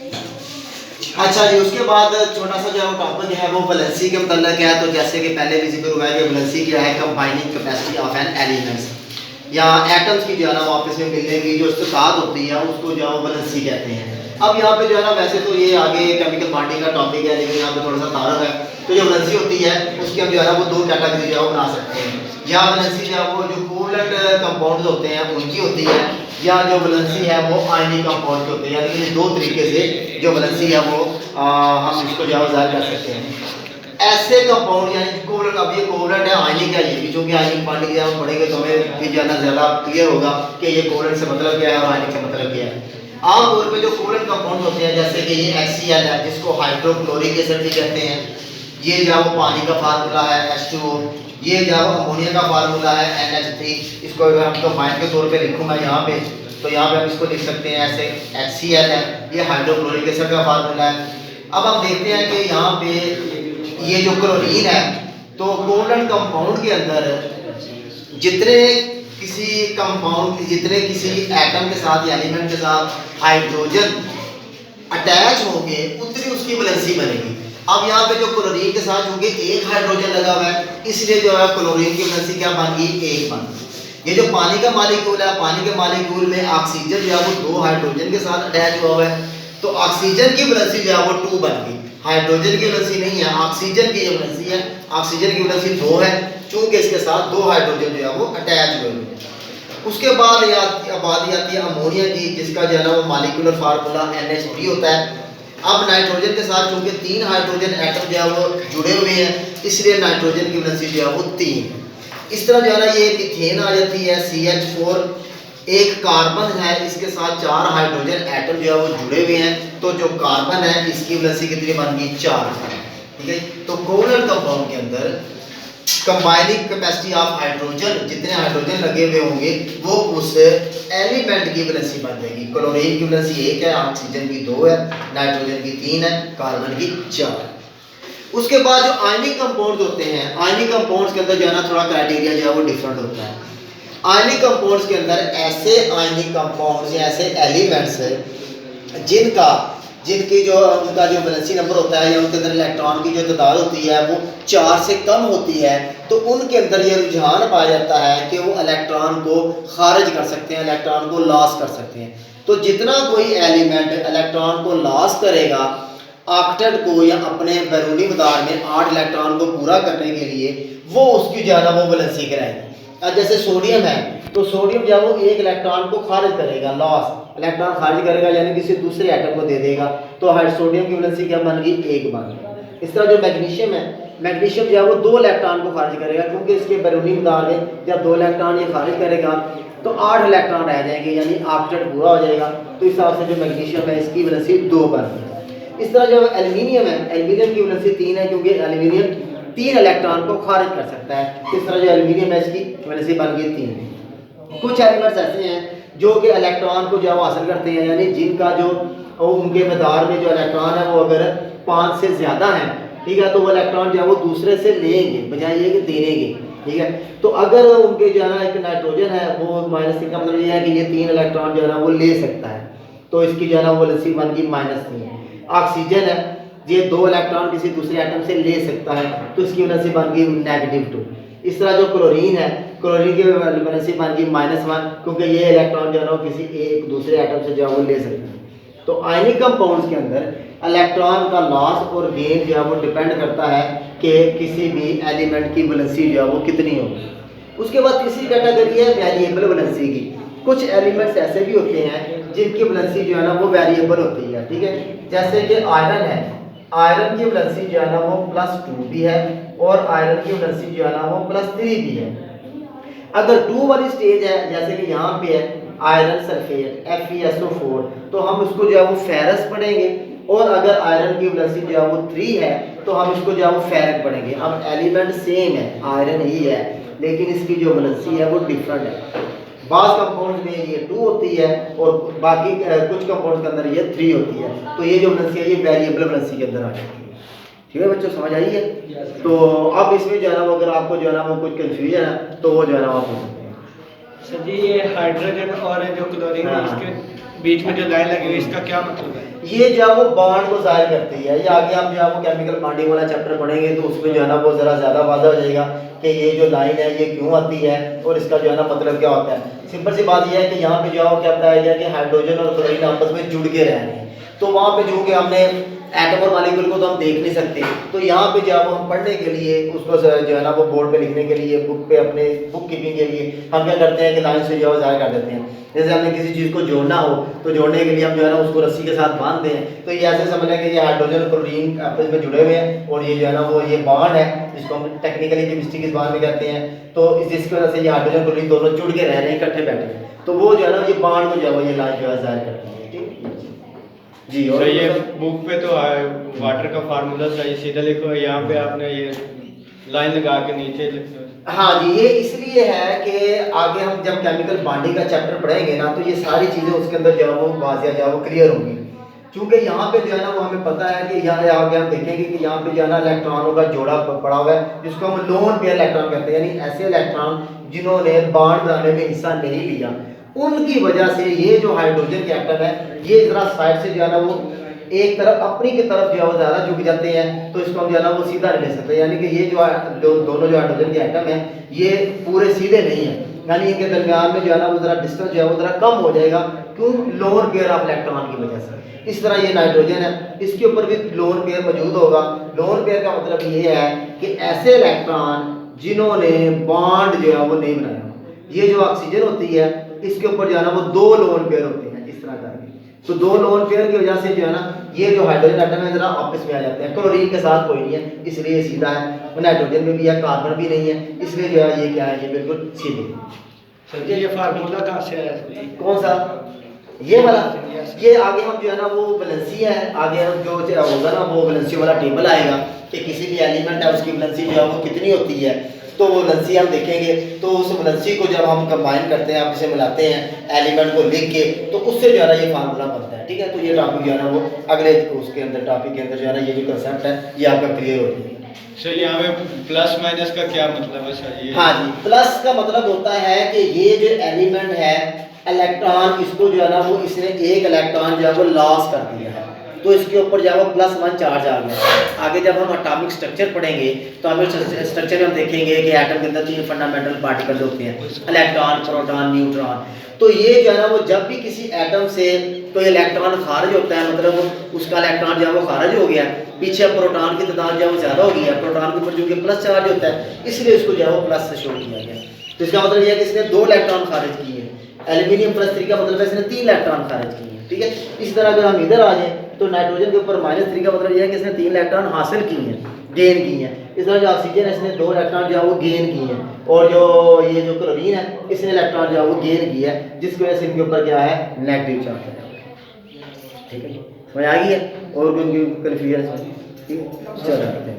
अच्छा जी, उसके बाद छोटा सा जो टॉपिक है वो वैलेंसी के मतलब है। तो जैसे कि पहले भी जिक्र हुआ है कि वैलेंसी क्या है, combining capacity of an elements या एटम्स की जो है ना वो आपस में मिलने की जो इस्तेकात होती है उसको जो है वो वैलेंसी कहते हैं। अब यहाँ पे जो है ना वैसे तो ये आगे केमिकल बॉन्डिंग का टॉपिक है, लेकिन यहाँ पे थोड़ा सा तारुफ है। तो जो वैलेंसी होती है उसकी हम जो है ना वो दो कैटेगरी जो है वो बना सकते हैं। या वैलेंसी जो है वो जो कोवलेंट कंपाउंड्स होते हैं उनकी होती है, या जो वैलेंसी है वो आयनिक कंपाउंड के होते हैं। यानी कि दो तरीके से जो वैलेंसी है वो हम इसको जो है जाहिर कर सकते हैं। ऐसे कंपाउंड यानी कोवलेंट, अब ये कोवलेंट है आयनिक है, ये भी चूंकि आयनिक बॉन्डिंग जब हम पढ़ेंगे तो हमें भी जाना ज़्यादा क्लियर होगा कि ये कोवलेंट से मतलब क्या है और आयनिक से मतलब क्या है। आमतौर पे जो कोवलेंट कंपाउंड होते हैं जैसे कि ये HCl है जिसको हाइड्रोक्लोरिक एसिड भी कहते हैं, ये जो वो पानी का फार्मूला है H2O, ये जो अमोनिया का फार्मूला है NH3। इसको अगर हम कंबाइन के तौर पे लिखूँ मैं यहाँ पे, तो यहाँ पे हम इसको लिख सकते हैं ऐसे HCl है, ये हाइड्रोक्लोरिक एसिड का फार्मूला है। अब हम देखते हैं कि यहाँ पे ये जो क्लोरीन है, तो कोवलेंट कंपाउंड के अंदर जितने किसी कंपाउंड जितने किसी एटम के साथ या एलिमेंट के साथ हाइड्रोजन अटैच होंगे उतनी उसकी वैलेंसी बनेगी। अब यहाँ पे जो क्लोरीन के साथ होंगे एक हाइड्रोजन लगा हुआ है, इसलिए जो है क्लोरीन की वैलेंसी क्या बन गई, एक बन गई। ये जो पानी का मॉलिक्यूल है, पानी के मॉलिक्यूल में ऑक्सीजन जो है वो दो हाइड्रोजन के साथ अटैच हुआ है, तो ऑक्सीजन की वैलेंसी जो है वो 2 बन गई। हाइड्रोजन की वैलेंसी नहीं है, ऑक्सीजन की वैलेंसी है। ऑक्सीजन की वैलेंसी 2 है चूंकि इसके साथ दो हाइड्रोजन जो है वो अटैच हुए हैं। उसके बाद बात आती है अमोनिया की, जिसका जो है ना वो मॉलिक्यूलर फार्मूला NH3 होता है। अब नाइट्रोजन के साथ चूंकि 3 हाइड्रोजन एटम जो है वो जुड़े हुए हैं, इसलिए नाइट्रोजन की वैलेंसी जो है वो 3। इस तरह जो है ना ये मीथेन आ जाती है CH4, एक कार्बन है इसके साथ 4 हाइड्रोजन एटम जो है वो जुड़े हुए हैं, तो जो कार्बन है इसकी वैलेंसी कितनी बन गई, 4। ठीक है, तो कोवलेंट कंपाउंड के अंदर कंबाइनिंग कैपेसिटी ऑफ हाइड्रोजन, जितने हाइड्रोजन लगे हुए होंगे वो उस एलिमेंट की वैलेंसी बन जाएगी। क्लोरीन की वैलेंसी 1 है, ऑक्सीजन की 2 है, नाइट्रोजन की 3 है, कार्बन की 4। उसके बाद जो आयनिक कंपाउंड्स होते हैं, आयनिक कंपाउंड्स के अंदर जो है ना थोड़ा क्राइटेरिया जो है वो डिफरेंट होता है। आयनिक कंपाउंड्स के अंदर ऐसे आयनिक कंपाउंड्स या ऐसे एलिमेंट्स जिनकी जो उनका जो वैलेंसी नंबर होता है या उनके अंदर इलेक्ट्रॉन की जो तादाद होती है वो 4 से कम होती है, तो उनके अंदर ये रुझान पाया जाता है कि वो इलेक्ट्रॉन को खारिज कर सकते हैं, इलेक्ट्रॉन को लॉस कर सकते हैं। तो जितना कोई एलिमेंट इलेक्ट्रॉन को लॉस करेगा ऑक्टेट को या अपने बैरूनी मदार में 8 इलेक्ट्रॉन को पूरा करने के लिए, वो उसकी जो है ना वो वैलेंसी कराएगी। अब जैसे सोडियम है, तो सोडियम जो है वो एक इलेक्ट्रॉन को खारिज करेगा, लॉस इलेक्ट्रॉन खारिज करेगा यानी किसी दूसरे एटम को दे देगा, तो सोडियम की वैलेंसी क्या बन गई, 1 बन गई। इस तरह जो मैग्नीशियम है, मैग्नीशियम जो है वो 2 इलेक्ट्रॉन को खारिज करेगा, क्योंकि इसके बैरूनी मदार में जब 2 इलेक्ट्रॉन ये खारिज करेगा तो 8 इलेक्ट्रॉन रह जाएंगे, यानी ऑक्टेट पूरा हो जाएगा। तो इस हिसाब से जो मैग्नीशियम है इसकी वैलेंसी 2 बन गई। इस तरह जो एल्यूमिनियम है, एल्यूमिनियम की वैलेंसी 3 है, क्योंकि एल्यूमिनियम 3 इलेक्ट्रॉन को खारिज कर सकता है। इस तरह जो एल्यूमिनियम है इसकी वैलेंसी बन गई 3। कुछ एलिमेंट्स ऐसे हैं जो कि इलेक्ट्रॉन को जो हासिल करते हैं, यानी जिनका जो उनके मदार में जो इलेक्ट्रॉन है वो अगर 5 से ज़्यादा है, ठीक है, तो वो इलेक्ट्रॉन जो है वो दूसरे से लेंगे बजाय ये कि देने के। ठीक है, तो अगर उनके जो है ना एक नाइट्रोजन है वो -3 का मतलब ये है कि ये 3 इलेक्ट्रॉन जो है ना वो ले सकता है, तो इसकी जो है ना वो वैलेंसी बन गई -3। ऑक्सीजन है, ये 2 इलेक्ट्रॉन किसी दूसरे एटम से ले सकता है, तो इसकी वैलेंसी बन गई -2। इस तरह जो क्लोरीन है, क्लोरीन की वैलेंसी बन गई -1, क्योंकि ये इलेक्ट्रॉन जो है ना किसी एक दूसरे एटम से जो है वो ले सकते हैं। तो आयनिक कंपाउंड्स के अंदर इलेक्ट्रॉन का लॉस और गेन जो है वो डिपेंड करता है कि किसी भी एलिमेंट की वैलेंसी जो है वो कितनी होगी। उसके बाद तीसरी कैटेगरी है वेरिएबल वैलेंसी की। कुछ एलिमेंट्स ऐसे भी होते हैं जिनकी वैलेंसी जो है ना वो वेरिएबल होती है। ठीक है, जैसे कि आयरन है, आयरन की वैलेंसी जो है ना वो +2 भी है और आयरन की वैलेंसी जो है ना वो +3 भी है। अगर 2 वाली स्टेज है, जैसे कि यहाँ पे है आयरन सल्फेट FeSO4, तो हम उसको जो है वो फेरस पढ़ेंगे, और अगर आयरन की वैलेंसी जो है वो 3 है तो हम इसको जो है वो फेरिक पढ़ेंगे। अब एलिमेंट सेम है, आयरन ही है, लेकिन इसकी जो वैलेंसी है वो डिफरेंट है। बाज़ कंपाउंड्स में ये 2 होती है और बाकी कुछ कंपाउंड्स के अंदर ये 3 होती है, तो ये जो वैलेंसी है ये वेरिएबल वैलेंसी के अंदर आ जाती है। ठीक है बच्चों, समझ आई है? तो अब इसमें जो है ना वो अगर आपको जो है ना वो कुछ कन्फ्यूजन है तो वो जो है ना आप पूछ सकते हैं। सर जी, ये हाइड्रोजन और जो क्लोरीन है इसके बीच में जो लाइन लगी हुई है इसका क्या मतलब है? ये जो है वो बॉन्ड को ज़ाहिर करती है। ये आगे हम जो है वो केमिकल बॉन्डिंग वाला चैप्टर पढ़ेंगे तो उसमें जो है ना वो ज़रा ज़्यादा वाज़ा हो जाएगा कि ये जो लाइन है ये क्यों आती है और इसका जो है ना मतलब क्या होता है। सिंपल सी बात यह है कि यहाँ पे जो है क्या बताया गया कि हाइड्रोजन और क्लोरीन आपस में जुड़ के रह रहे हैं, तो वहाँ पे जो कि हमने एटम और मॉलिक्यूल को तो हम देख नहीं सकते, तो यहाँ पे जो है वो हम पढ़ने के लिए उसको जो है ना वो बोर्ड पे लिखने के लिए बुक पे अपने बुक कीपिंग के लिए हम क्या करते हैं कि लाइन से जो है ज़ाहिर कर देते हैं। जैसे हमने किसी चीज़ को जोड़ना हो तो जोड़ने के लिए हम जो है ना उसको रस्सी के साथ बांधते हैं, तो ये ऐसे समझ लें कि ये हाइड्रोजन और क्लोरीन आपस में जुड़े हुए हैं और ये जो है ना वो ये बॉन्ड है जिसको हम टेक्निकली केमिस्ट्री के बॉन्ड में कहते हैं। तो जिसकी वजह से ये हाइड्रोजन क्लोरीन दोनों जुड़ के रह रहे हैं, इकट्ठे बैठे हैं, तो वो जो है ना ये बॉन्ड को जो है वो ये लाइन जो है ज़ाहिर करती है। ठीक जी। और ये बुक पे तो वाटर का फार्मूला सही सीधा लिखो, यहाँ पे आपने ये लाइन लगा के नीचे लिखो। हाँ जी, ये इसलिए है कि आगे हम जब केमिकल बॉन्डिंग का चैप्टर पढ़ेंगे ना तो ये सारी चीज़ें उसके अंदर जो है वो वाज़िया जो है वो क्लियर होंगी, क्योंकि यहाँ पे जो है ना वो हमें पता है कि यहाँ आगे हम देखेंगे कि यहाँ पे जो है ना इलेक्ट्रॉनों का जोड़ा पड़ा हुआ है जिसको हम लोन पेयर इलेक्ट्रॉन कहते हैं, यानी ऐसे इलेक्ट्रॉन जिन्होंने बॉन्ड बनाने में हिस्सा नहीं लिया, उनकी वजह से ये जो हाइड्रोजन के एटम है ये जरा साइड से जो है ना वो एक तरफ अपनी की तरफ जो है वो ज़्यादा झुक जाते हैं, तो इसको हम जो है ना वो सीधा नहीं ले सकते, यानी कि ये जो दोनों जो हाइड्रोजन के एटम हैं ये पूरे सीधे नहीं है, यानी इनके दरमियान में जो है ना वो ज़रा डिस्टेंस जो है वो ज़रा कम हो जाएगा, क्यों? लोन पेयर ऑफ इलेक्ट्रॉन की वजह से। इस तरह ये नाइट्रोजन है, इसके ऊपर भी लोन पेयर मौजूद होगा। लोन पेयर का मतलब ये है कि ऐसे इलेक्ट्रॉन जिन्होंने बॉन्ड जो है वो नहीं बनाया, ये जो ऑक्सीजन होती है इसके ऊपर जो है ना वो दो लोन पेयर होते हैं इस तरह करके, तो दो लोन पेयर की वजह से जो है ना ये जो हाइड्रोजन एटम है जरा आपस में आ जाते हैं। क्लोरीन के साथ कोई नहीं है इसलिए सीधा है, नाइट्रोजन में भी है, कार्बन भी नहीं है इसलिए जो है ये क्या है, ये बिल्कुल सीधे। सर ये फार्मूला कहाँ से आया? कौन सा? ये वाला? ये आगे हम जो है ना वो वैलेंसी है, आगे हम जो होगा ना वो वैलेंसी वाला टेबल आएगा कि किसी भी एलिमेंट है उसकी वैलेंसी जो है वो कितनी होती है, तो वो वैलेंसी हम देखेंगे, तो उस वैलेंसी को जब हम कंबाइन करते हैं, आप इसे मिलाते हैं एलिमेंट को लिख के, तो उससे जो है ना ये फार्मूला बनता है। ठीक है, तो ये टॉपिक जो है ना वो अगले उसके अंदर टॉपिक के अंदर जो है ना ये जो कंसेप्ट है ये आपका क्लियर हो जाएगा। सर यहाँ पे प्लस माइनस का क्या मतलब है सर? ये हाँ जी, प्लस का मतलब होता है कि ये जो एलिमेंट है इलेक्ट्रॉन, इसको जो है ना वो इसने एक इलेक्ट्रॉन जो है वो लॉस कर दिया है, तो इसके ऊपर जो है वो +1 चार्ज आ गया। आगे जब हम एटॉमिक स्ट्रक्चर पढ़ेंगे तो हमें स्ट्रक्चर में हम देखेंगे कि एटम के अंदर 3 फंडामेंटल पार्टिकल्स होते हैं, इलेक्ट्रॉन, प्रोटॉन, न्यूट्रॉन। तो ये जो है ना वो जब भी किसी एटम से कोई इलेक्ट्रॉन खारिज होता है, मतलब उसका इलेक्ट्रॉन जो है वो खारिज हो गया, पीछे प्रोटॉन की तादाद जो है वो ज़्यादा हो गई है, प्रोटॉन के ऊपर जो कि प्लस चार्ज होता है इसलिए उसको जो है वो प्लस से शो किया गया। तो इसका मतलब यह है कि इसने 2 इलेक्ट्रॉन खारिज किए, एल्यूमिनियम +3 का मतलब है इसने 3 इलेक्ट्रॉन खारिज किए। ठीक है, इस तरह अगर हम इधर आ जाएं तो नाइट्रोजन के ऊपर -3 का मतलब यह है कि इसने 3 इलेक्ट्रॉन हासिल किए हैं, गेन किए हैं। इस तरह जो ऑक्सीजन है इसने 2 इलेक्ट्रॉन जो है वो गेन किए हैं, और जो ये जो क्लोरीन है इसने इलेक्ट्रॉन जो है वो गेन किया है, जिसकी वजह से इनके ऊपर क्या है, नेगेटिव चार्ज है। ठीक है, समझ आ गई है? और कोई कन्फ्यूजन? ठीक है, चलो।